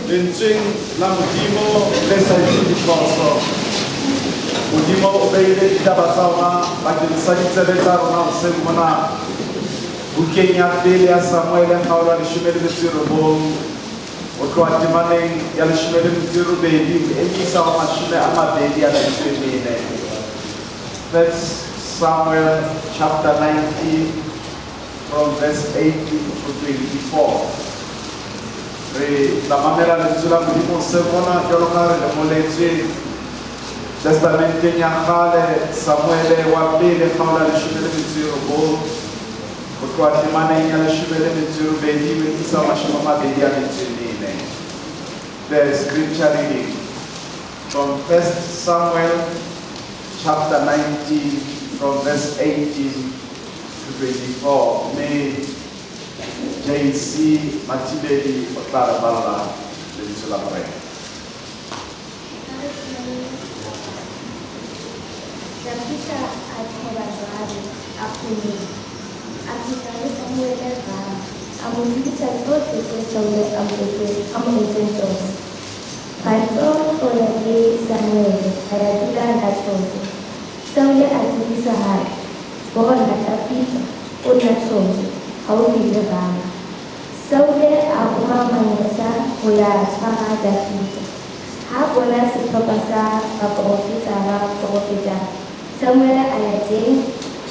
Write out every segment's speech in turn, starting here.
lentsweng la Modimo le sa diphoso. Modimo o beile ditaba tsa rona bakeng sa ditsebe tsa rona hoseng mona bukeng ya pele ya Samuele kgaolo ya 19 o tloha temaneng ya 12 e isa ho 24. That's Samuel chapter 19 from verse 18 to 24. Re la mamela lentswe la Modimo se mona jwalo ka re le moletswe testamenteng ya kgale Samuele wa pele kgaolo ya 19 ho tloha temaneng ya 12 e isa ho 24. The scripture reading from 1 Samuel chapter 19 from verse 18 to 24. May JC Matibeli Otara Bala lentswe la morena. Davida athola jwale a kgonne a fihla le Samuele Rama a mo tsebisa tsohle tse Saule a mo etseng tsona. Bathong o ya le Samuele a ya dula Nathothe. Saule a tsebisa hape bona Davida o Nathothe haufi le Rama. Saule a roma manesa ho ya tshwara Davida. Ha bona sehlopha sa baprofeta ba profeta Samuele a ya teng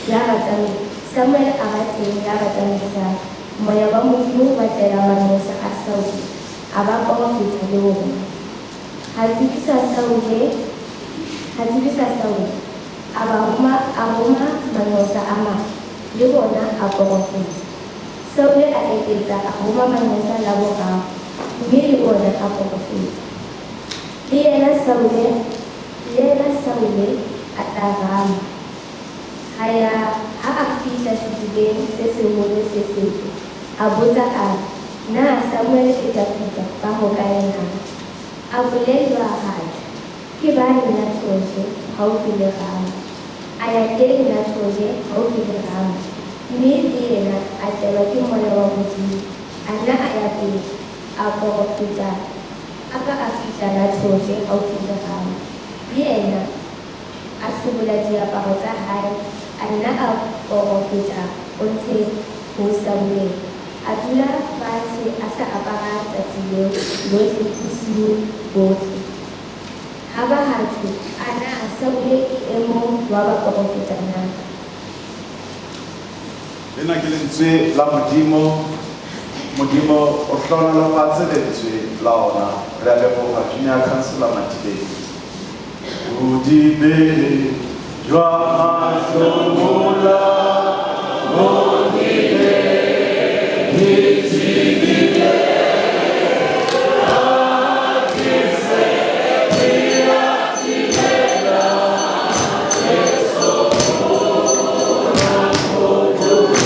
ya tsamaisa moya wa Modimo wa tela manesa a Saule a ba profeta le ona. Ha tsebisa Saule a roma manesa a mang le bona a profeta. Saule a eketsa a roma manesa la boraro mme le ona a profeta. Le yena Saule a tla Rama. Ha a fihla sedibeng se seholo se sebe, a botsa a re, na Samuele le Davida ba hokae na? A bolellwa hape, ke bane Nathothe haufi le Rama. A ya teng Nathothe haufi le Rama, mme le yena a tlelwa ke moya wa Modimo. A nna a ya pele a profeta a ka a fihla Nathothe haufi le Rama. Le yena a sebola diaparo tsa hae, a nna a profeta o ntshe ho Samuele. A dula fatshe a sa apara tsatsi leo lohle bosiu bohle. Ha ba hatwe a na Saule ke e mong wa baprofeta na? Lena ke lentswe la Modimo. Modimo o hlohonolofatse lentswe la ona. Re a leboha Junior Councillor Matibeli. Modibele jwa mahlomola modibele ditibile akise diatibela esokona koduma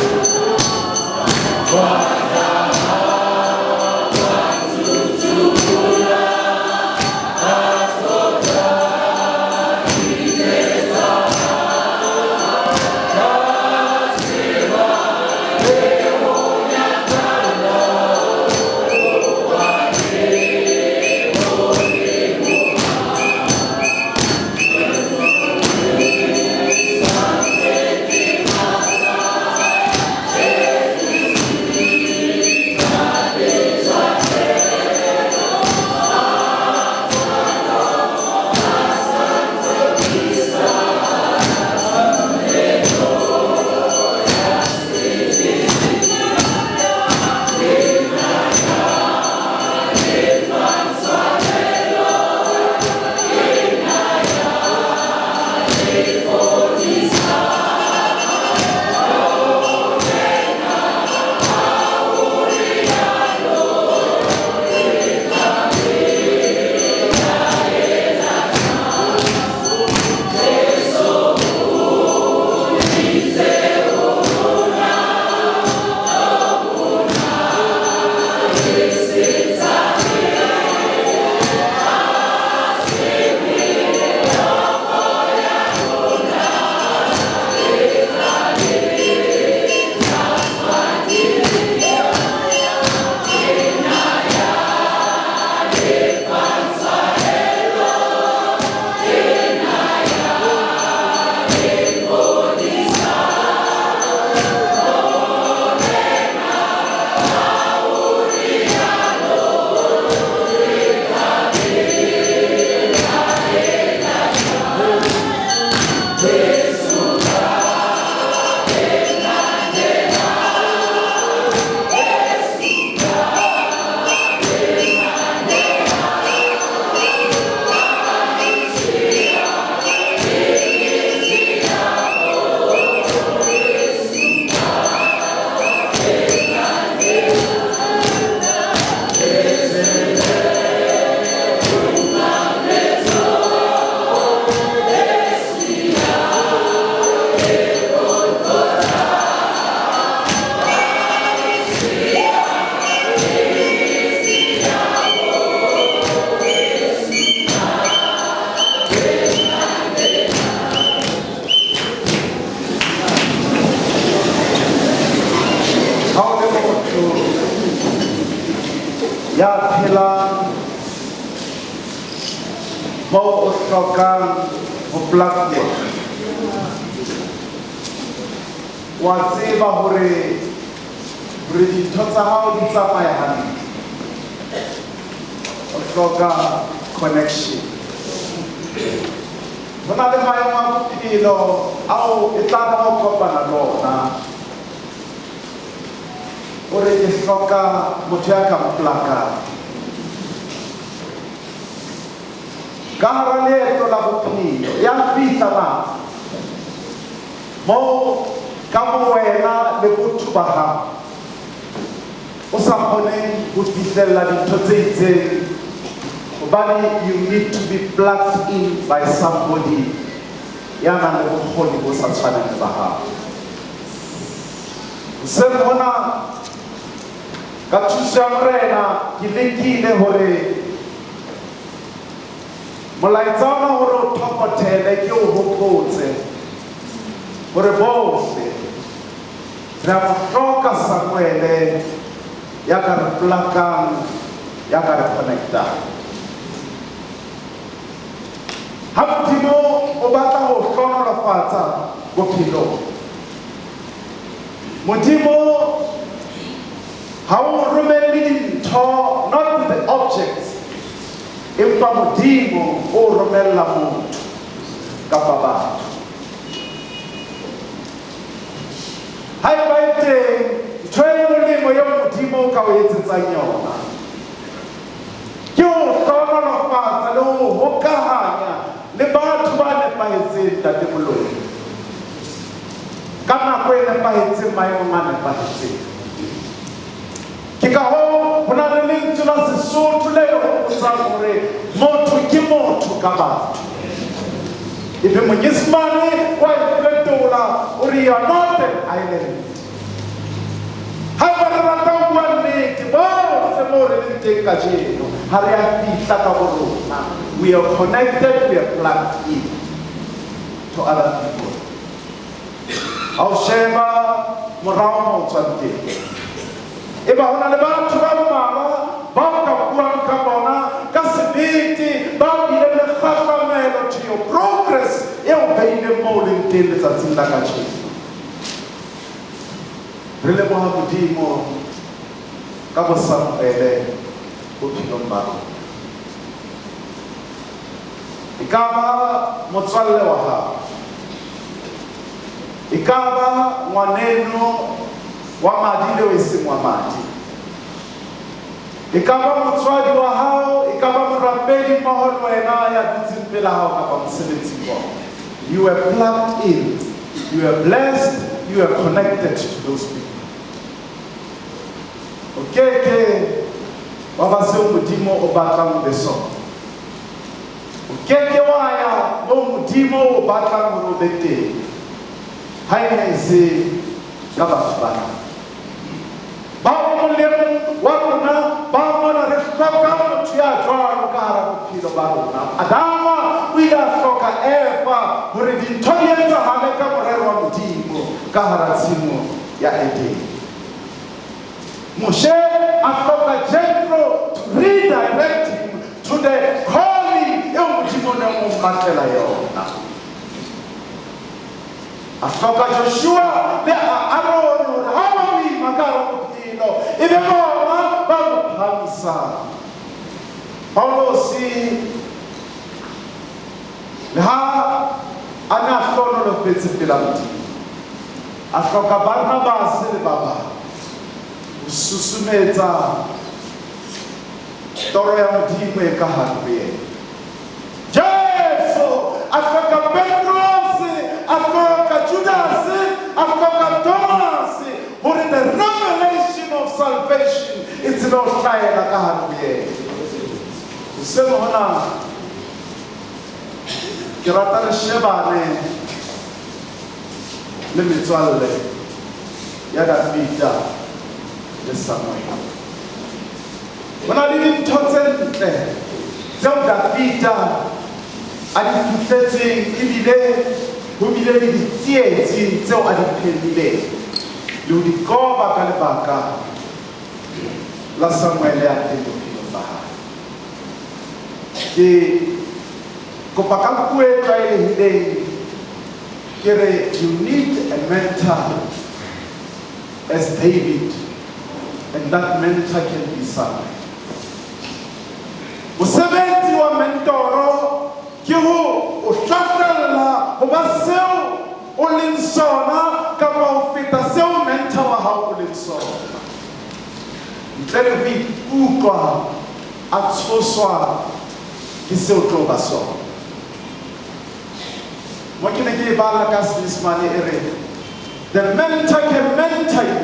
fetang mo o hlokang ho plakwa wa tseba hore dintho tsa hao di tsamaya hantle o hloka connection ho na le maemo a bophelo ao e tla re o kopana le ona hore ke hloka motho ya ka mplaka ka hara leeto la bophelo ya fihla na mo ka bo wena le botho ba hao o sa kgoneng ho fihlella dintho tse itseng hobane you need to be plugged in by somebody ya nang le bokgoni bo sa tshwaneng ba hao hoseng hona ka thuso ya morena ke lekile hore molaetsa ona hore o thokothele ke o hopotse hore bohle re a mo hloka Samuele ya ka re plakang ya ka re connectang ha Modimo o batla ho hlonolofatsa bophelong Modimo ha o romelle dintho not with the objects empa Modimo o romella motho kapa batho hai ba teng ntho e molemo ya Modimo o ka o etsetsang yona ke o hlonolofatsa le ho hokahanya le batho ba nepahetseng tatemolong ka nako e nepahetseng maemong a nepahetseng ke ka hoo ho na le lentswe la Sesotho le hopotsang hore motho ke motho ka batho ebe monyesemane wa e fetola hore you are not an island ha ba re rata ho bua nnete bohle moo re leng teng kajeno ha re a fihla ka bo rona we are connected, we are plugged in to other people ha o sheba morao moo o tswang teng eba hona le batho ba mmalwa ba ka buang ka bona ka sebete ba bile le kgahlamelo to your progress eo beileng moo leng teng letsatsing la kajeno re leboha Modimo ka bo Samuele bophelong ba rona e ka ba motswalle wa hao e ka ba ngwaneno wa madi leo e seng wa madi e ka ba motswadi wa hao e ka ba morapedi mmoho le wena ya dutseng pela hao kapa mosebetsing wa hao you are plugged in you are blessed you are connected to those people okay wa ba se Modimo o batlang le sona okay wa ya mo Modimo o batlang ho be teng ha e se ka batho bana ba mo leng wa rona ba mona re hloka motho ya jwalo ka hara bophelo ba rona Adama o ile a hloka Eva hore dintho di etsahale ka morero wa Modimo ka hara tshimo ya Eden Moshe a hloka Jethro to redirect him to the calling eo Modimo ne mo mmatlela yona a hloka Joshua le Aaron hore ha ba boima ka hara bophelo e be bona ba mo phamisang Paulosi le ha a ne a hlonolofetse pela Modimo a hloka Barnabas le ba bang ho susumetsa toro ya Modimo e ka hare ho yena Jesu a hloka Petros a hloka Judas a hloka Thomas hore the revelation of salvation e tsebe ho hlahela ka hare ho yena ho seng hona ke rata re shebane le metswalle ya Davida le Samuel ho na le dintho tse ntle tseo Davida a di fihletseng ebile ho bile le ditsietsi tseo a di phelileng le ho di qoba ka lebaka la Samuele ya teng bophelong ba hae kopa ka puo e tlwaelehileng ke re you need a mentor as David, and that mentor can be Samuel. Mosebetsi wa mentoro ke ho o hlakalla ho ba seo o leng sona kapa ho feta seo mentor wa hao o leng sona. Ntle le ho ikutlwa a tshoswa ke seo tlo ba sona. Mo ke ne ke bala ka Senyesemane e re the mentor can mentor you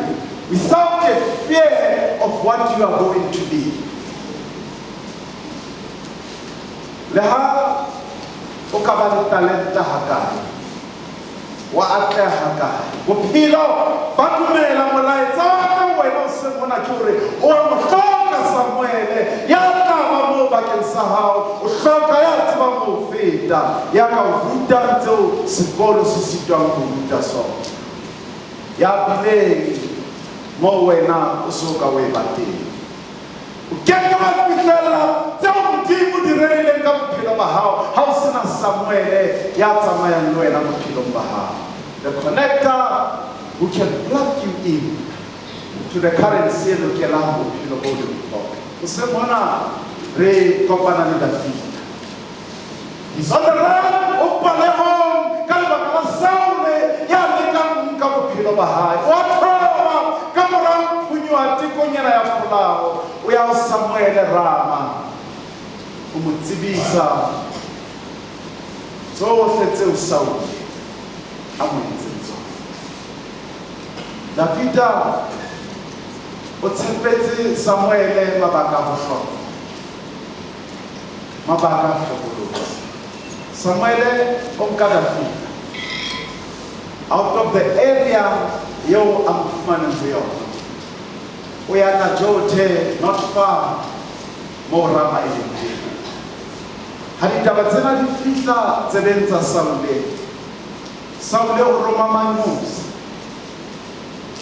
without a fear of what you are going to be. Le ha o ka ba le talenta hakae, wa atleha hakae, bophelo ba dumela molaetsa wa ka wena o se mona ke hore o a mo hloka Samuele ya tla ba moo bakeng sa hao, o hloka ya tsebang ho feta ya ka o ruta tseo sekolo se sitwang ho ruta sona, ya bileng mo wena o so ka o e bateng. O keke wa fihlella tseo Modimo di reileng ka bophelo ba hao ha o sena Samuele ya tsamayang le wena bophelong ba hao, the connector who can plug you in to the currency e lokelang bophelo bo le bohlokwa. O se mona re kopana le David, he's on the run o palehong ka lebaka la Saule ya lekang ka bophelo ba hae, wa thoba ka mora phunyo tikonyana ya polao o ya Samuele Rama o mo tsebisa tsohle tseo Saule a mo entseng tsona. Davida o tshepetse Samuele mabaka a bohlokwa, mabaka a hlokolosi. Samuele o nka Davida out of the area yeo a mo fumaneng ho yona, o ya Najote, not far moo Rama e leng teng. Ha ditaba tsena di fihla tsebeng tsa Saule o roma manyosa.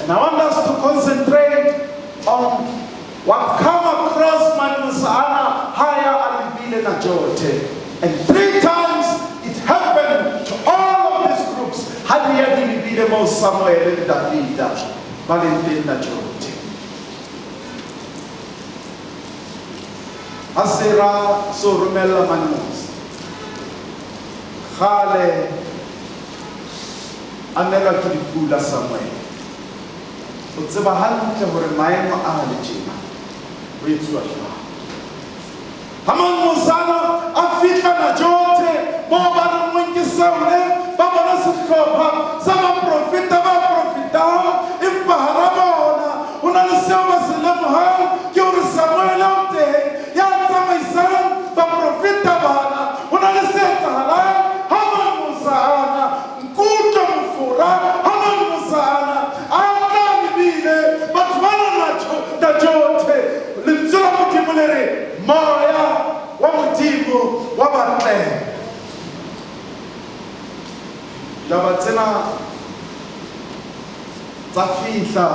And I want us to concentrate on what come across Manyosa ana haya alibile Najote. And 3 times it happened to all of these groups. Hadi ya dilibile mo Samuele Davida balenteng Najote. Asera so romella Manyosa khale anela ke dipula Samuele. O tseba hantle hore maemo a le tjena o etsuwa jwang. Ha Manyosa a fihla Najote moo ba rengweng ke Saule, ba bona sehlopha sa baprofeta ba profetang, empa hara bona ho na le seo ba se lemohang ke hore Samuele o teng ya tsamaisang baprofeta bana. Ho na le se etsahalang ha Manyosa ana nkutlo mofora, ha Manyosa ana a tla lebile batho ba Najote. Lentswe la Modimo le re moya wa Modimo wa batleha. Taba tsena tsa fihla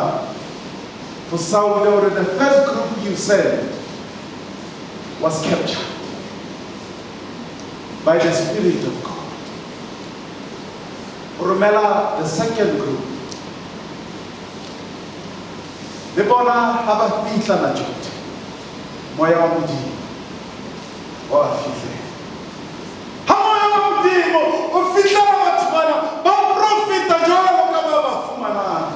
ho Saule hore the first group you sent was captured by the Spirit of God. Romela the second group, le bona ha ba fihla Najote, moya wa Modimo wa fihla. Ha moya wa Modimo o fihla batho bana ba profeta jwalo ka ba ba fumanang.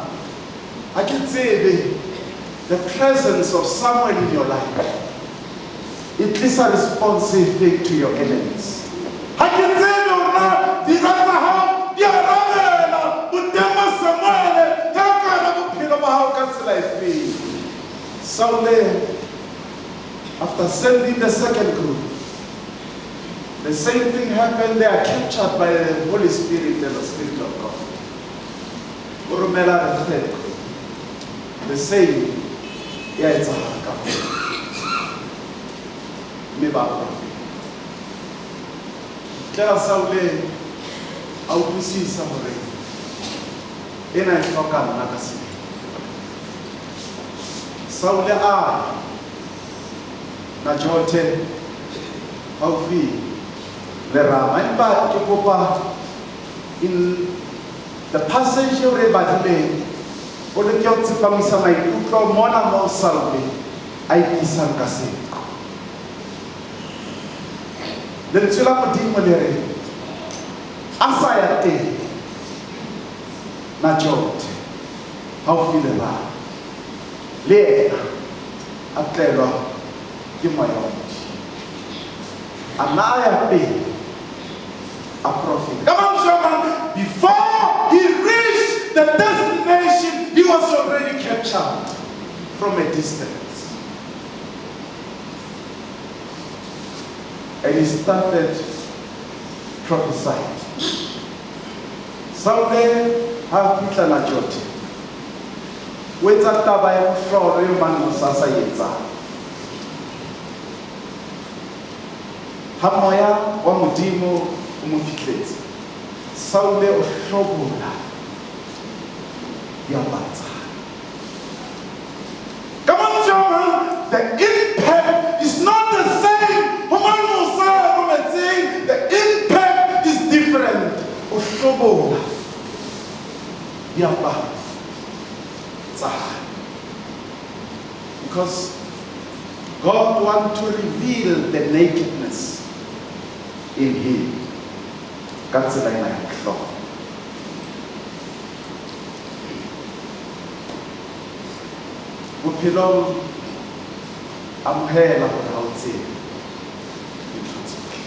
Ha ke tsebe the presence of someone in your life, it is a responsive thing to your enemies. Ha ke tsebe hore di rata hao di arabela botema Samuele ya ka ra bophelo ba hao ka tsela efe. Saule, after sending the second group, the same thing happened. They are captured by the Holy Spirit and the Spirit of God. Urumela the third group, the same. Yeah, it's a haka. Meba. Kaya Saule autusisa hore ena e hloka nna ka sebe. Saule a Najote haufi le rama empa ke kopa in the passage o re badileng o le ke o tsepamisa maikutlo mona mo Salome a ikisang ka setso lentswe la Modimo le re a sa ya teng Najote haufi le rama le ena a tlelwa ke moya wa Modimo a naya pele a prophet. Come on, Shaman. Before he reached the destination, he was already captured from a distance. And he started prophesying. Someday, ha fihla Najote. O etsa taba ya mohlolo eo mang Mosasa e etsang. Ha moya wa Modimo o mo fihletse, Saule o hlobola diaparo tsa hae. Come on, Shaman. The impact is not the same. The impact is different. O hlobola diaparo tsa hae. Because God wants to reveal the nakedness in him. Ka tsela ena ya mohlolo. Bophelong amohela hore ha o tsebe dintho tsohle.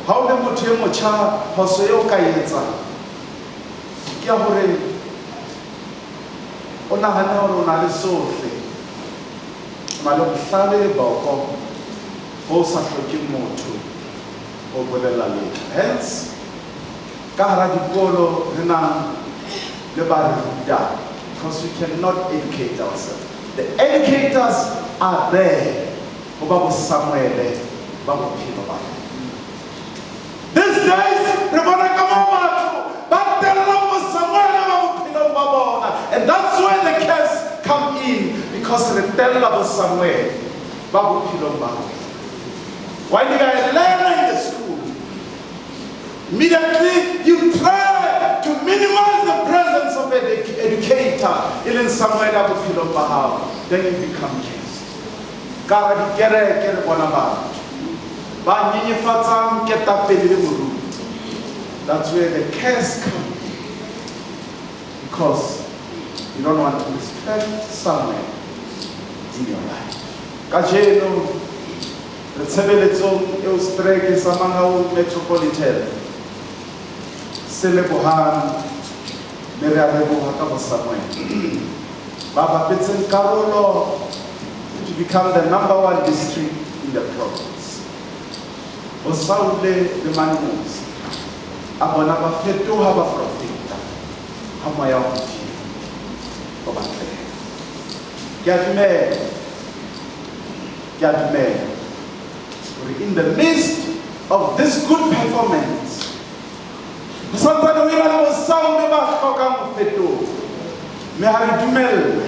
Ha o le motho e motjha, phoso eo o ka e etsang ke ya hore o nahane hore o na le sohle, o na le bohlale le boko bo sa hlokeng motho o bolela letho. Hence ka hara dikolo re na le baruta, because we cannot educate ourselves. The educators are there. Oba Samuel, Baba Pino. These days, Rebona Kamamatu, but the love of Samuel Pino Babona. And that's where the curse come in, because the love of Samuel, Babu Pino Babona. When you are learning in the school, immediately you try to minimize the presence of an educator in somewhere that would feel of then you become cursed. God, get it, one about. That's where the curse comes. Because you don't want to respect someone in your life. Kajeno, the Tsebelezo, Eustreke, Samangao Metropolitan. Selebohan, Meriarebo Hatabo Samuel. Baba Pitsen Karolo to become the #1 district in the province. Osaule the Manus. Abonaba Feto Haba Profita. Hamaya Obate. Gadme. In the midst of this good performance, sometimes we are sound about Kokam Feto. Me hari dumel.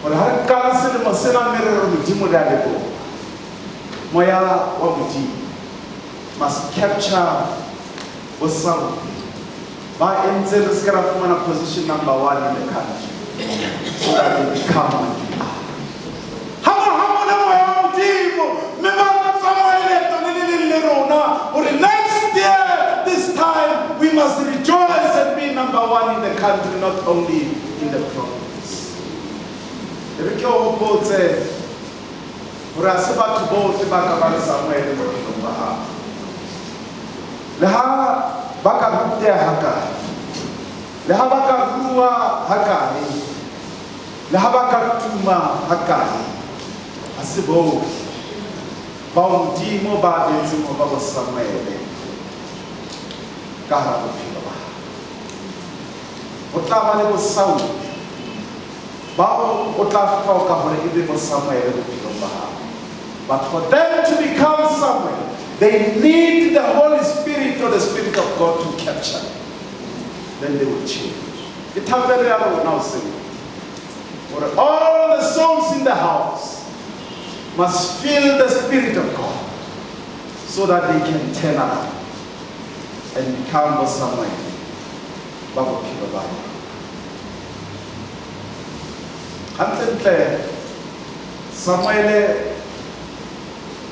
Or hari kalasel masela mere Modimo daleko. Moya wa Modimo must capture Osam. By Enzel Scarafumana position #1 in the country. So that they become for the next year, this time, we must rejoice and be #1 in the country, not only in the province. Baudimo Badezimo Baba Samuel Kahara Pilaba. Otavale was sound. Bao Otafka Kahari was Samuel Pilaba. But for them to become Samuel, they need the Holy Spirit or the Spirit of God to capture them. Then they will change. The Tabernacle will now sing. For all the souls in the house, must feel the Spirit of God so that they can turn around and become Samuel ba bophelo ba bona. Hantle Samuel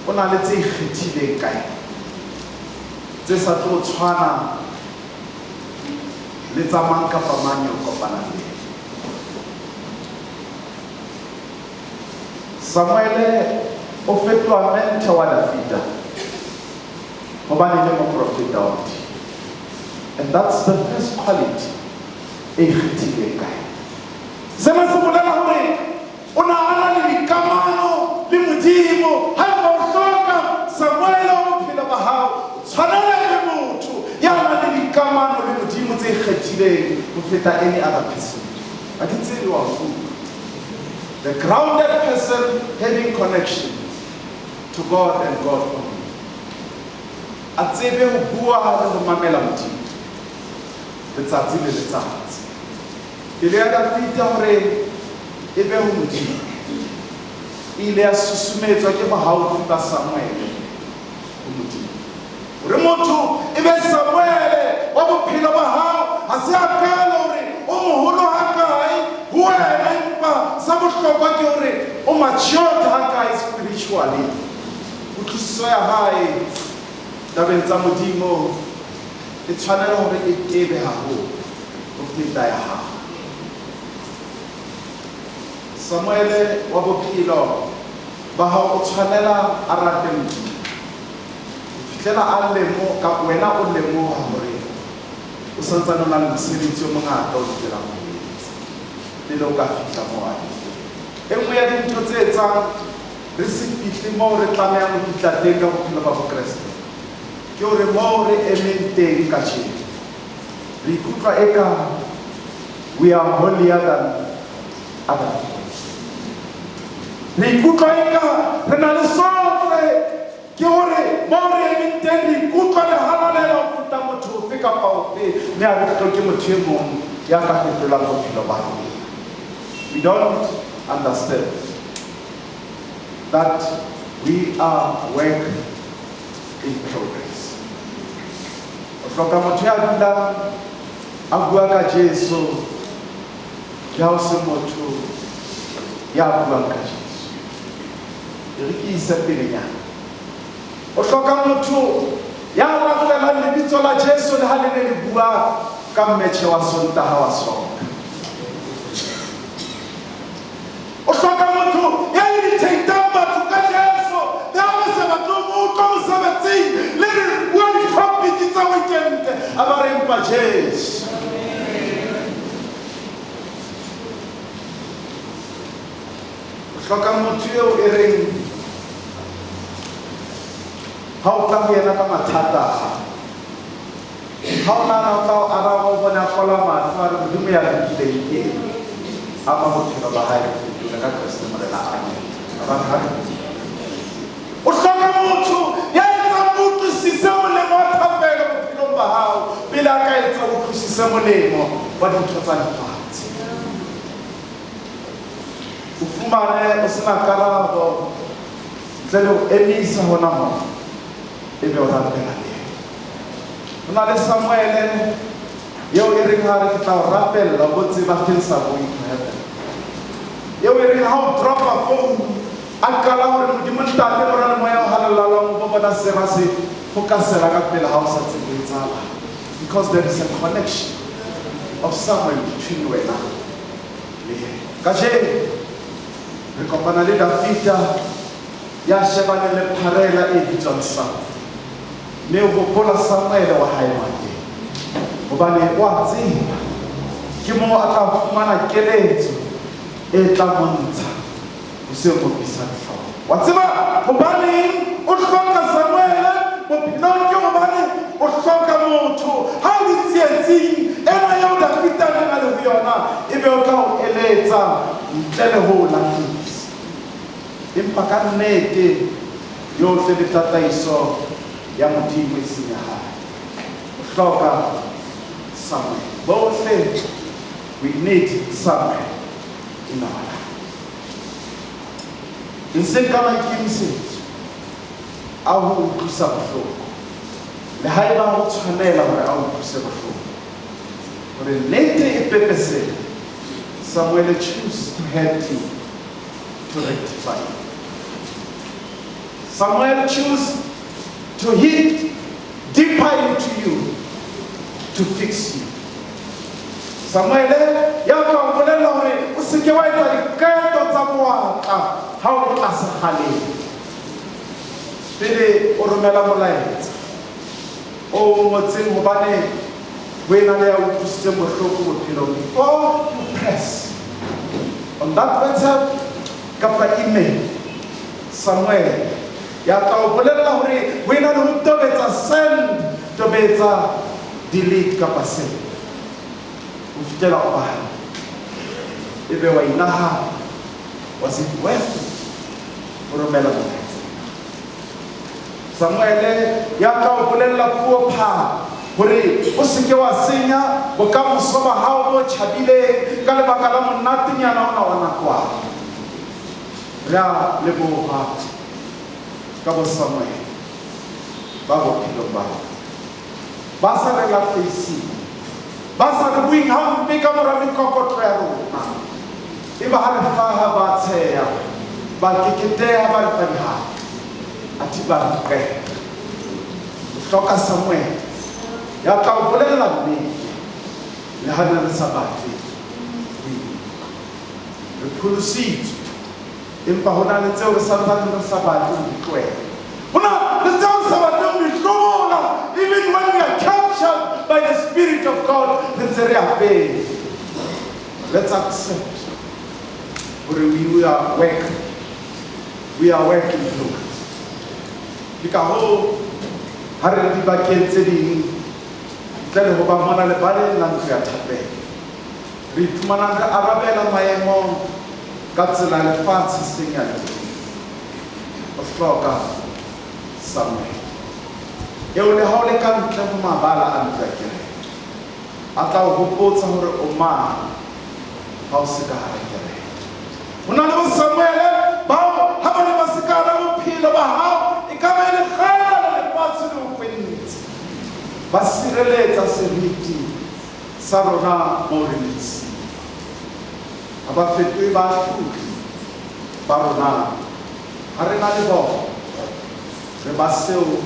o na le tse ikgethileng kae tse sa tlo tshwana le tsa mang kapa mang yo kopana le Samuel o fetoha mentor wa Davida hobane le moprofeta wa Modimo. And that's the first quality e ikgethileng kae. Sena se bolela hore o na ana le dikamano le Modimo ha ba o hloka Samuel o bophelo ba hao tshwanela le motho ya na le dikamano le Modimo tse ikgethileng ho feta any other person. A ke tsebe wa fuwa. The grounded person having connection to God and God only. A tsebe ho bua le ho mamela Modimo letsatsi le letsatsi. Ile ya Davida hore e be ho Modimo. Ile ya susumetswa ke bahaufi ba Samuel ho Modimo. Hore motho e be Samuel wa bophelo ba hao ha se akala hore o moholo hakae ho wena empa sa bohlokwa ke hore o mature hakae spiritually. Ho thuso ya hae tabeng tsa Modimo e tshwanela hore e tebe haholo ho feta ya hao. Samuel wa bophelo ba hao o tshwanela a rate Modimo. Fihlela a lemo ka wena o lemoha hore o santsane o na le mosebetsi o mongata o lokelang ho etsa pele o ka fihla moo a e nngwe ya dintho tse etsang re se fihle moo re tlamehang ho fihla teng ka bophelo ba Bokreste ke hore moo re emeng teng ka tjena re ikutlwa eka we are holier than other people. Re ikutlwa eka re na le sohle ke hore moo re emeng teng re ikutlwa le halalela ho feta motho ofe kapa ofe mme a re hloke motho e mong ya ka fetolang bophelo ba rona. We don't understand that we are work in progress. O hloka motho ya dulang a bua ka Jesu ke ha o se motho ya buang ka Jesu. Re ke isa pelenyana. O hloka motho ya rafelang lebitso la Jesu le ha le ne le bua ka mmetjhe wa Sontaha wa sona. O hloka motho ya irritating batho ka Jesu le ha ba se batho mo utlwa mosebetsing le re bua di-topic tsa weekend a ba re mpa Jesu. O hloka motho eo e reng ha o tla ho yena ka mathata ha o nana o tla o araba o bona kola mahlo a re Modimo ya rekileng ke a ba bophelo ba hae fetola ka Kriste morena amen. O hloka motho ya etsang o utlwisise molemo wa thapelo bophelong ba hao pele a ka etsa o utlwisise molemo wa dintho tsa lefatshe. O fumane o sena karabo ntle le ho emisa hona moo ebe o rapela le yena. Ho na le Samuel eo e reng ha re ke tla o rapella o tseba things are going to happen. Eo e reng ha o dropa phone a qala hore Modimo ntate morana moya o halelela mo bona se ba se focusela ka pele ha o sa tsebe etsahala. Because there is a connection of Samuel between wena le yena. Ka je re kopana le Davida ya shebane le pharela e bitswang Samuel. Ne o gopola Samuel wa hae wa teng hobane wa tseba ke mo a tla fumana keletso e tla montsha o se mo bisa hlooho. Wa tseba hobane o hloka Samuel bophelong ke hobane o hloka motho ha o tsietsing ena ya Davida le na le ho yona ebe o tla o eletsa ntle le ho lafisa. Empa ka nnete yohle le tataiso ya Modimo e seng ya hae. O hloka Samuel. Bohle we need Samuel in our life. nseng ka maikemisetso a ho utlwisa bohloko le haeba ho tshwanela hore a utlwise bohloko hore nnete e pepesele. Samuel chose to help you to rectify it. Samuel chose to hit deeper into you to fix you. Samuel ya ka o bolela hore o se ke wa etsa diketo tsa boatla ha o tlasa kgaleng pele o romela molaetsa o ngotseng hobane ho ena le ya utlwisitseng bohloko bophelong. Before you press on that WhatsApp kapa email, Samuel ya ka o bolela hore ho ena le ho tobetsa send, tobetsa delete kapa save ho fitela o bala ebe wa inaha was it worth ho romela molaetsa. Samuel ya ka o bolela puo pha hore o se ke wa senya bokamoso ba hao bo tjhabileng ka lebaka la monnatenyana ona wa nakwana. Ya leboha ka bo Samuel ba bophelo ba sa re lahlehisi ba sa re buing hampe ka mora mekokotlo ya rona e ba ha re faha ba tsheya ba keketeha ba re fadiha ati ba re hloka Samuel ya ka o bolela nnete le hana le sa batle re pholositswe empa hona le tseo re santsane re sa batle ho di tlohela. Hona le tseo re sa batle ho di tlohela even when we are captured by the Spirit of God. Let's accept hore we are working progress. Ka ho ha re di bakeng tse ding tle ho ba mona le bale la ntlo ya thapelo re iphumana re arabela maemo ka tsela lefatshe senyane o hloka Samuel eo le ha o le ka ntle ho mabala a ntlo ya kereke a tla o hopotsa hore o mang ha o se ka hara kereke. Ho na le bo Samuel bao ha ba ne ba se ka hara bophelo ba hao e ka ba le kgale lefatshe le o kwentse ba sireletsa seriti sa rona mo re letse ha ba fetoe bahlodi ba rona ha re na le bona re ba seo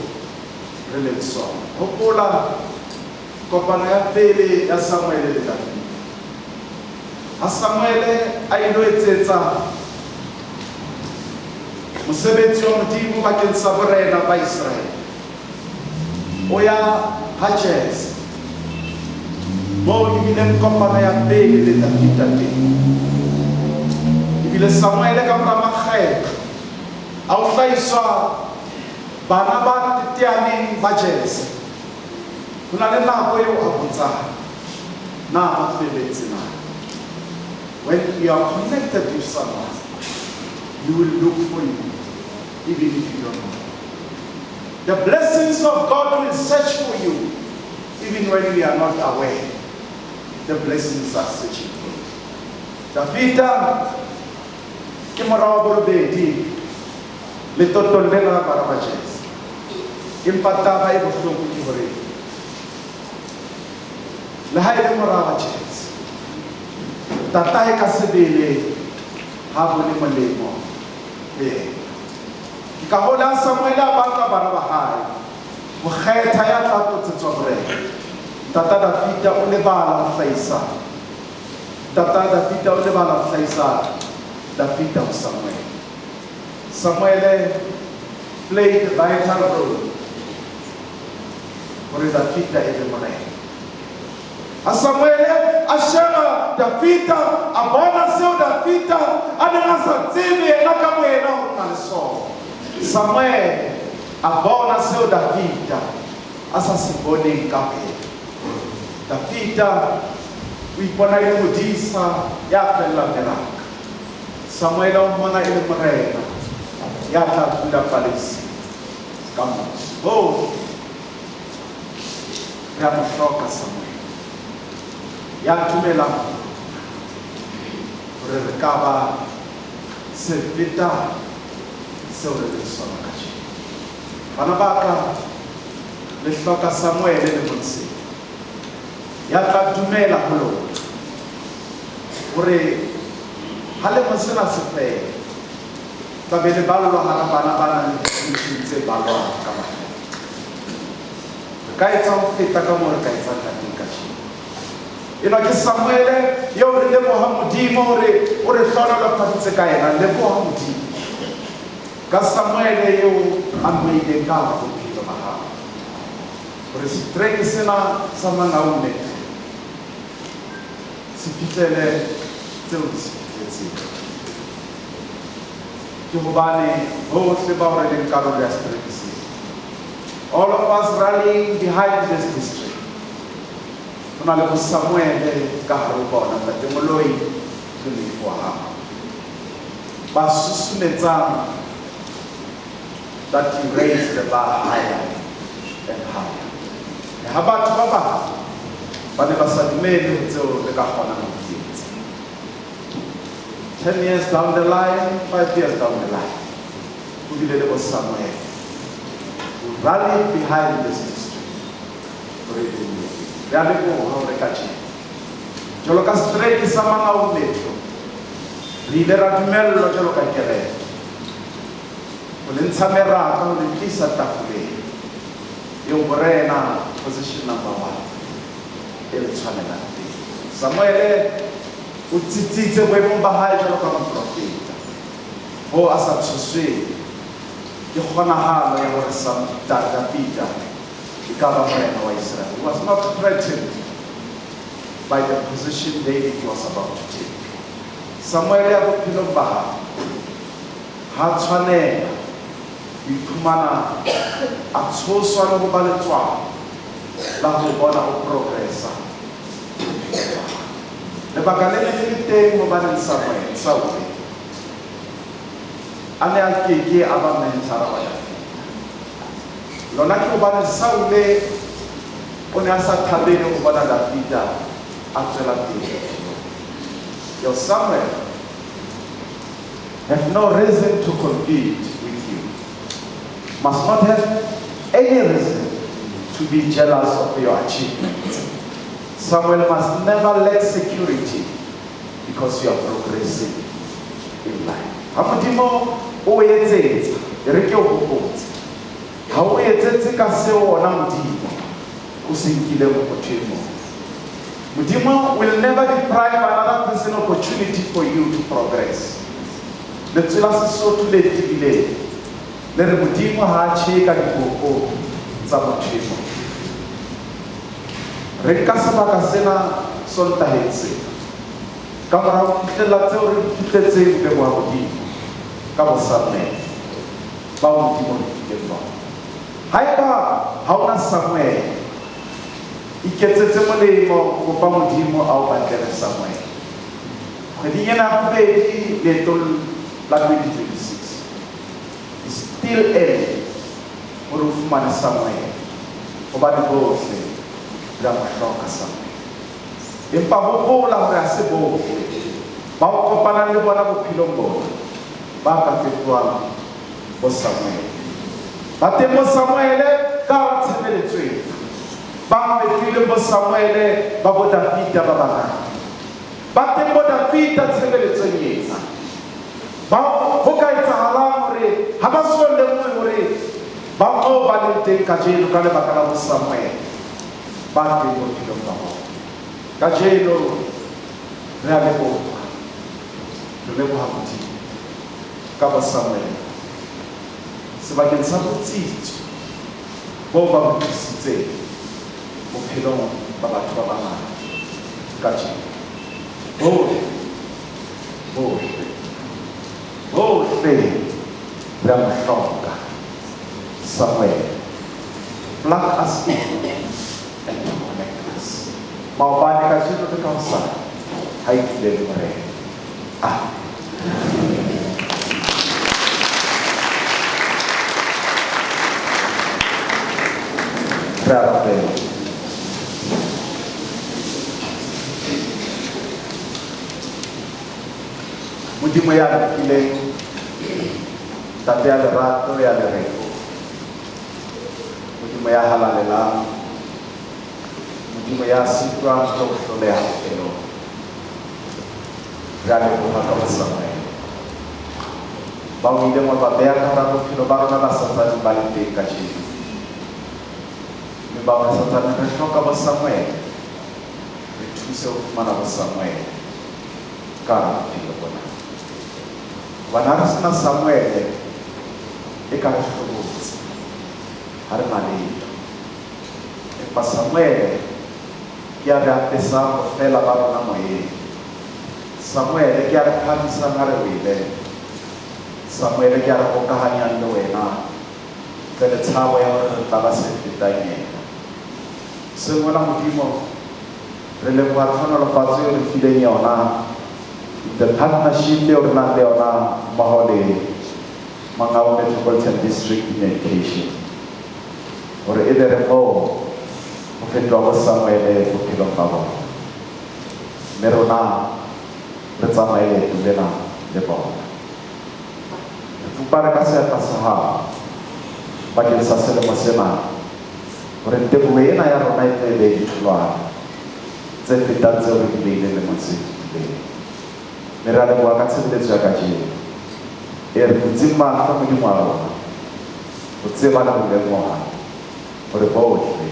re leng sona. Hopola kopano ya pele ya Samuel le David. Ha Samuel a ilo etsetsa mosebetsi wa Modimo bakeng sa borena ba Israel o ya ha Jesse mo ibileng kopano ya pele le David teng ibile Samuel ka mora makgetlo a o hlaiswa bana ba teteaneng ba Jesse. Ho na le nako eo a botsang na a feletse na. When you are connected to someone, you will look for you even if you don't know. The blessings of God will search for you even when we are not aware. The blessings are searching for you. Davida ke morao borobedi le totolela bara ba Jesse. Empa taba e bohloko ke hore le ha e le morao ba Jesse tatae ka sebele ha bo le molemo le ka hola Samuel a batla bana ba hae ho kgetha ya tla totsetswa borena. Tata Davida o lebala ho hlaisa Davida ho Samuel. Samuel played a vital role for Davida e le morena. A Samuel a sheba Davida a bona seo Davida a neng a sa tsebe yena ka boyena ho na le sona. Samuel a bona seo Davida a sa se boneng ka pele. Davida o ipona e le modisa ya fella meraka. Samuel o mmona e le morena ya tla dula palesi ka motho. Re a mo hloka Samuel ya dumelang hore re ka ba se feta seo re le sona ka tjena. Bana ba ka le hloka Samuel le Mose ya tla dumela ho lona hore ha le Mose na se fela tla be le balwa hara bana ba nang le tse balwa ka bana ka etsa ho feta ka moo re ka etsa ka teng ka tjena. Ena ke Samuel yo re leboha Modimo hore o re hlonolofaditse ka yena, leboha Modimo ka Samuel yo a mmeileng ka hara bophelo ba hao hore setereke sena sa Mangaune se fihlele tseo di se fihletseng. Ke hobane bohle bao re leng karolo ya setereke sena, all of us rallying behind this district, ho na le bo Samuel ka hare ho bona, Ntate Moloi le Leifo wa hao ba susumetsang that you raise the bar higher and higher. Ha batho ba bang ba ne ba sa dumele ho tseo le ka kgonang ho di etsa. 10 years down the line, 5 years down the line, ho bile le bo Samuel who rallied behind this district. Re a leboha hore ka tjena jwalo ka setereke sa Mangaune re ile ra dumellwa jwalo ka kereke ho le ntsha meraka ho le tlisa tafoleng eo borena position number 1 e le tshwanelang teng. Samuel o tsitsitse boemong ba hae jwalo ka moprofeta ho a sa tshosweng ke kgonahalo ya hore Davida e ka ba morena wa Israel. He was not threatened by the position David was about to take. Samuel ya bophelong ba hae ha tshwanela ho iphumana a tshoswa le ho ba letswalo la ho bona ho progressa. Lebaka le le teng hobane Saul a ne a keke a ba mentara wa Davida. Lona ke hobane Saul o ne a sa thabele ho bona Davida a tswela pele. Your Samuel have no reason to compete with you, must not have any reason to be jealous of your achievements. Samuel must never lack security because you are progressing in life. Hamodimo o etsetse re ke o hopotse ha o etsetse ka seo ona Modimo o se nkile motho. Modimo will never deprive another person opportunity for you to progress. Le tsela Sesotho le tibileng le re Modimo ha a tjheka diboko tsa motho. Re ka sebaka sena sontahetse ka mora ho fihlela tseo re fihletseng le wa Modimo ka bo Samuel ba Modimo le fihleng ba. Haeba ha ona Samuel iketsetse molemo kopa Modimo a o batlele Samuel. Kgweding ena ya bobedi leetong la 2026 still early hore o fumane Samuel hobane bohle re a mo hloka Samuel. Empa hopola hore ha se bohle ba o kopanang le bona bophelong bona ba ka fetohang bo Samuel. Ba teng bo Samuel ka hara tshebeletso ena, ba fetohile bo Samuel ba bo Davida ba bangata. Ba teng bo Davida tshebeletsong ena ba ho ka etsahalang hore ha ba so lemohe hore ba mo ba le teng kajeno ka lebaka la bo Samuel ba teng bophelong ba bona. Kajeno re a leboha, re leboha Modimo ka bo Samuel sebakeng sa botsitso bo ba bo tlisitseng bophelong ba batho ba bangata kajeno. Bohle re a mo hloka Samuel. Plug us in and connect us. Maobane kajeno le ka hosane ha tlile le morena. Re a rapela. Modimo ya nkileng Tate ya lerato ya lereko Modimo ya halalelang Modimo ya sitwang le ho hloleha bophelong re a leboha ka bosamai ba o ile mo ba beha ka hara bophelo ba rona ba santsane ba le teng kajeno mme ba re santsane re hloka bosamuele re thuse ho fumana bosamuele ka hara bophelo bona hobane ha re sena samuele e ka re hlobotse ha re na letho empa samuele ke a re apesang ho fela ba rona moyeng samuele ke a re phamisang ha re wele samuele ke a re hokahanyang le wena ntle le tshabo ya hore re tla ba se fetang yena sengwe la Modimo re leboha tlhonolofatso eo re fileng yona the partnership eo re nang le yona mmoho le Mangaung Metropolitan District in Education hore e be re moo ho fetoha bo Samuele bophelong ba bona mme rona re tsamaye leeto lena le bona re fupare ka seatla sa hao bakeng sa selemo sena hore teboho ena ya rona e tle be ditholwana tse fetang tseo re di beileng lemong se fetileng mme re a leboha ka tshebeletso ya kajeno e re dutseng mahlo Modimo wa rona ho tseba le ho lemoha hore bohle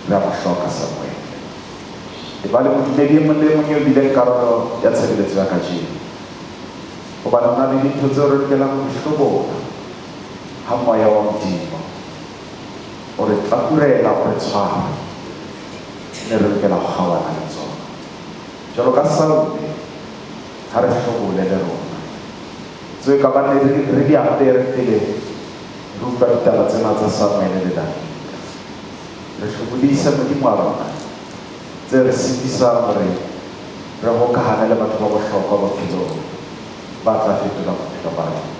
re a mo hloka Samuele e ba le modumedi e mong le mong eo bileng karolo ya tshebeletso ya kajeno hobane ho na le dintho tseo re lokelang ho di hlobola ha moya wa Modimo o re tlapurela o re tshwara mme re lokela ho kgaohana le tsona jwalo ka Saule ha re hlobole le rona tseo e ka ba ne re di apere pele re utlwa ditaba tsena tsa Samuele le Davide re hlobodise Modimo wa rona tse re sitisang hore re hokahane le batho ba bohlokwa bophelong ba tla fetola bophelo ba rona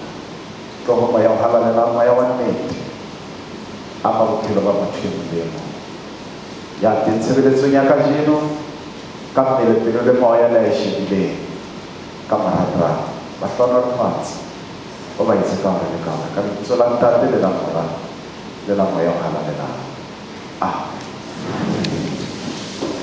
tloho moya o halalelang moya wa nnete ama bophelo ba motho e mong le e mong ya teng tshebeletsong ya kajeno ka mmele pelo le moya le a e shebileng ka marangrang ba hlohonolofatse o ba itse ka hore le ka lebitso la Ntate le la Moya le la Moya o halalelang